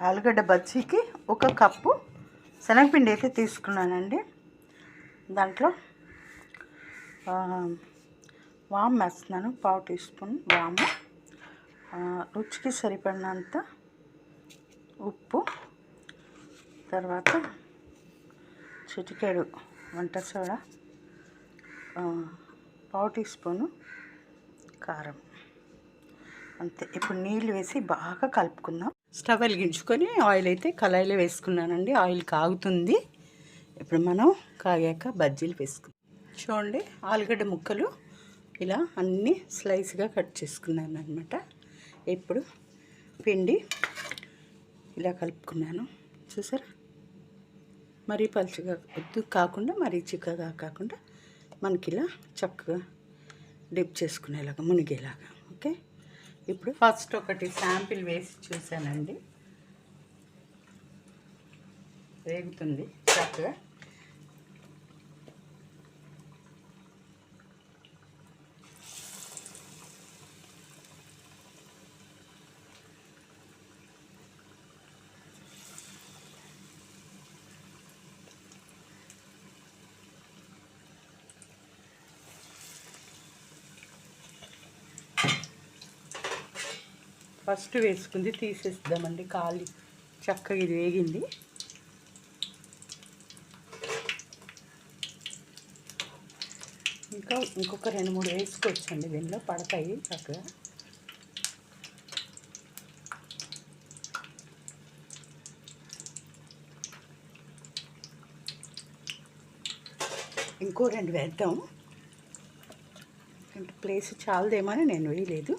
ఆలుగడ్డ బజ్జీకి 1 కప్పు శనగపిండి అయితే తీసుకున్నానండి. దాంట్లో వాము వేస్తున్నాను, 1/2 టీ స్పూన్ వాము, రుచికి సరిపడినంత ఉప్పు, తర్వాత చిటికెడు వంట సోడా, 1/2 టీ స్పూను కారం, అంతే. ఇప్పుడు నీళ్ళు వేసి బాగా కలుపుకుందాం. స్టవ్ వెలిగించుకొని ఆయిల్ అయితే కళాయిలో వేసుకున్నానండి. ఆయిల్ కాగుతుంది. ఇప్పుడు మనం కాగాక బజ్జీలు వేసుకుందాం. చూడండి, ఆలుగడ్డ ముక్కలు ఇలా అన్నీ స్లైస్గా కట్ చేసుకున్నాను అనమాట. ఇప్పుడు పిండి ఇలా కలుపుకున్నాను, చూసారా? మరీ పలుచగా వద్దు కాకుండా, మరీ చిక్కగా కాకుండా మనకి ఇలా చక్కగా డిప్ చేసుకునేలాగా, మునిగేలాగా. ఓకే, ఇప్పుడు ఫస్ట్ ఒకటి శాంపిల్ వేసి చూసానండి. వేగుతుంది చక్కగా. ఫస్ట్ వేసుకుంది తీసేద్దామండి. కాలి చక్కగా ఇది వేగింది. ఇంకొక 2-3 వేసుకోవచ్చండి, దీనిలో పడతాయి చక్కగా. ఇంకో 2 వేద్దాం, ప్లేస్ చాలదేమో అని నేను వేయలేదు.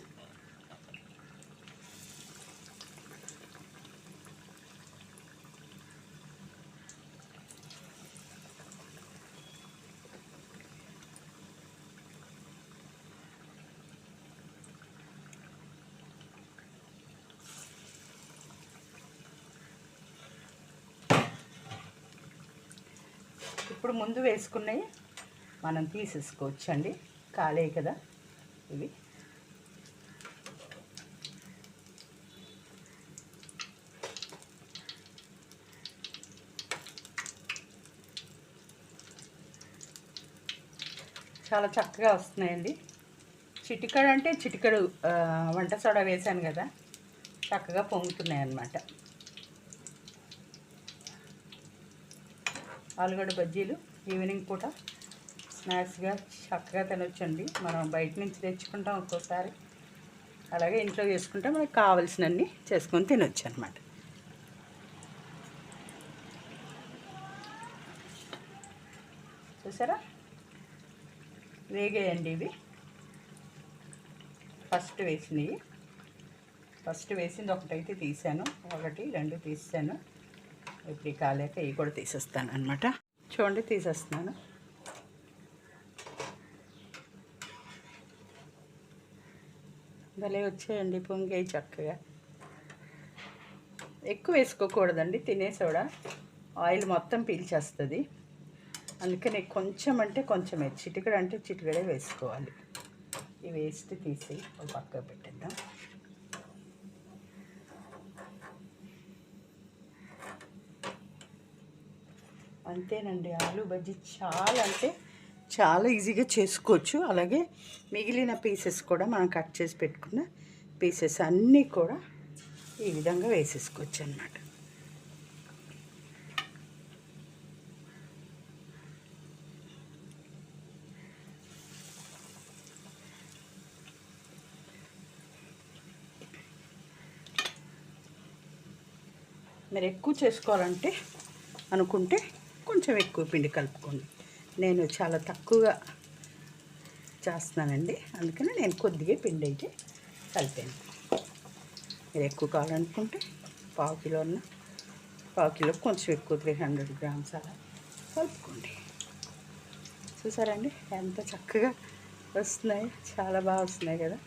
ఇప్పుడు ముందు వేసుకున్నవి మనం తీసేసుకోవచ్చండి, కాలే కదా ఇవి. చాలా చక్కగా వస్తున్నాయండి. చిటికెడు అంటే చిటికెడు వంట సోడా వేసాను కదా, చక్కగా పొంగుతున్నాయి అన్నమాట. ఆలుగడ్డ బజ్జీలు ఈవినింగ్ పూట స్నాక్స్గా చక్కగా తినొచ్చండి. మనం బయట నుంచి తెచ్చుకుంటాం ఒక్కోసారి, అలాగే ఇంట్లో చేసుకుంటే మనకు కావాల్సినన్ని చేసుకొని తినొచ్చు అన్నమాట. చూసారా, వేగేయండి ఇవి. ఫస్ట్ వేసింది ఒకటైతే తీసాను, 1, 2 తీసాను. ఇప్పుడు కాలేక ఇవి కూడా తీసేస్తాను అనమాట. చూడండి, తీసేస్తున్నాను. భలే వచ్చాయండి, పొంగాయి చక్కగా. ఎక్కువ వేసుకోకూడదండి, తినే సోడా ఆయిల్ మొత్తం పీల్చేస్తుంది. అందుకని కొంచెం అంటే కొంచెమే, చిటికెడు అంటే చిటికెడే వేసుకోవాలి. ఇవి వేస్ట్ తీసి ఒక పక్కకు పెట్టేద్దాం. అంతేనండి, ఆలు బజ్జీ చాలా అంటే చాలా ఈజీగా చేసుకోవచ్చు. అలాగే మిగిలిన పీసెస్ కూడా మనం కట్ చేసి పెట్టుకున్న పీసెస్ అన్నీ కూడా ఈ విధంగా వేసేసుకోవచ్చు అన్నమాట. మీరు ఎక్కువ చేసుకోవాలంటే అనుకుంటే కొంచెం ఎక్కువ పిండి కలుపుకోండి. నేను చాలా తక్కువగా చేస్తున్నానండి, అందుకని నేను కొద్దిగా పిండి అయితే కలిపాను. మీరు ఎక్కువ కావాలనుకుంటే 1/2 కిలో కొంచెం ఎక్కువ 300 గ్రామ్స్ అలా కలుపుకోండి. చూసారండి ఎంత చక్కగా వస్తున్నాయి, చాలా బాగా వస్తున్నాయి కదా.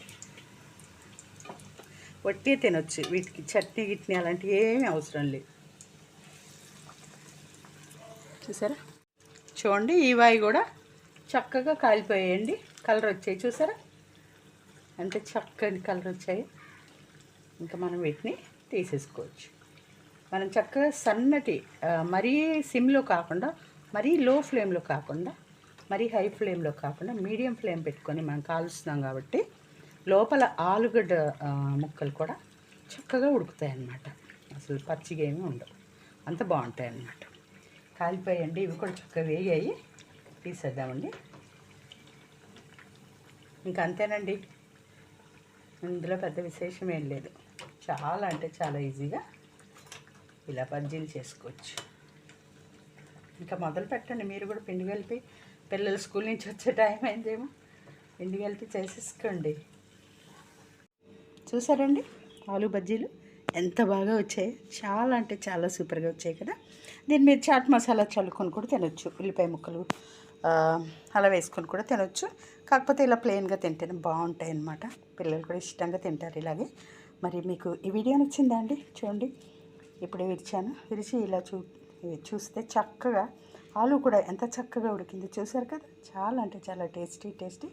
వట్టి తినొచ్చు, వీటికి చట్నీ గిట్నీ అలాంటివి ఏమీ అవసరం లేదు. చూసారా, చూడండి ఈ వాయి కూడా చక్కగా కాలిపోయాయండి, కలర్ వచ్చాయి. చూసారా ఎంత చక్కని కలర్ వచ్చాయి. ఇంకా మనం వీటిని తీసేసుకోవచ్చు. మనం చక్కగా సన్నటి మరీ సిమ్లో కాకుండా, మరీ లో ఫ్లేమ్లో కాకుండా, మరీ హై ఫ్లేమ్లో కాకుండా మీడియం ఫ్లేమ్ పెట్టుకొని మనం కాలుస్తున్నాం కాబట్టి లోపల ఆలుగడ్డ ముక్కలు కూడా చక్కగా ఉడుకుతాయి అన్నమాట. అసలు పచ్చిగా ఏమీ ఉండవు, అంత బాగుంటాయి అన్నమాట. కాలిపోయండి, ఇవి కూడా చక్కగా వేగాయి, తీసేద్దామండి. ఇంకా అంతేనండి, ఇందులో పెద్ద విశేషం ఏం లేదు. చాలా అంటే చాలా ఈజీగా ఇలా బజ్జీలు చేసుకోవచ్చు. ఇంకా మొదలు పెట్టండి మీరు కూడా. పిండి కలిపి, పిల్లలు స్కూల్ నుంచి వచ్చే టైం అయిందేమో, పిండి కలిపి చేసేసుకోండి. చూసారండి ఆలు బజ్జీలు ఎంత బాగా వచ్చాయి. చాలా అంటే చాలా సూపర్గా వచ్చాయి కదా. దీని మీద చాట్ మసాలా చల్లుకొని కూడా తినొచ్చు, ఉల్లిపాయ ముక్కలు అలా వేసుకొని కూడా తినొచ్చు. కాకపోతే ఇలా ప్లెయిన్గా తింటేనే బాగుంటాయి అన్నమాట. పిల్లలు కూడా ఇష్టంగా తింటారు ఇలాగే. మరి మీకు ఈ వీడియో నచ్చిందా అండి? చూడండి, ఇప్పుడే విరిచి ఇలా చూస్తే చక్కగా ఆలు కూడా ఎంత చక్కగా ఉడికింది చూసారు కదా. చాలా అంటే చాలా టేస్టీ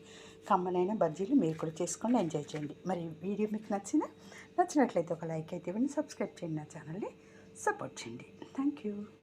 కమ్మనైన బజ్జీలు మీరు కూడా చేసుకోండి, ఎంజాయ్ చేయండి. మరి వీడియో మీకు నచ్చినట్లయితే ఒక లైక్ అయితే ఇవ్వండి, సబ్స్క్రైబ్ చేయండి, నా ఛానల్ని సపోర్ట్ చేయండి. Thank you.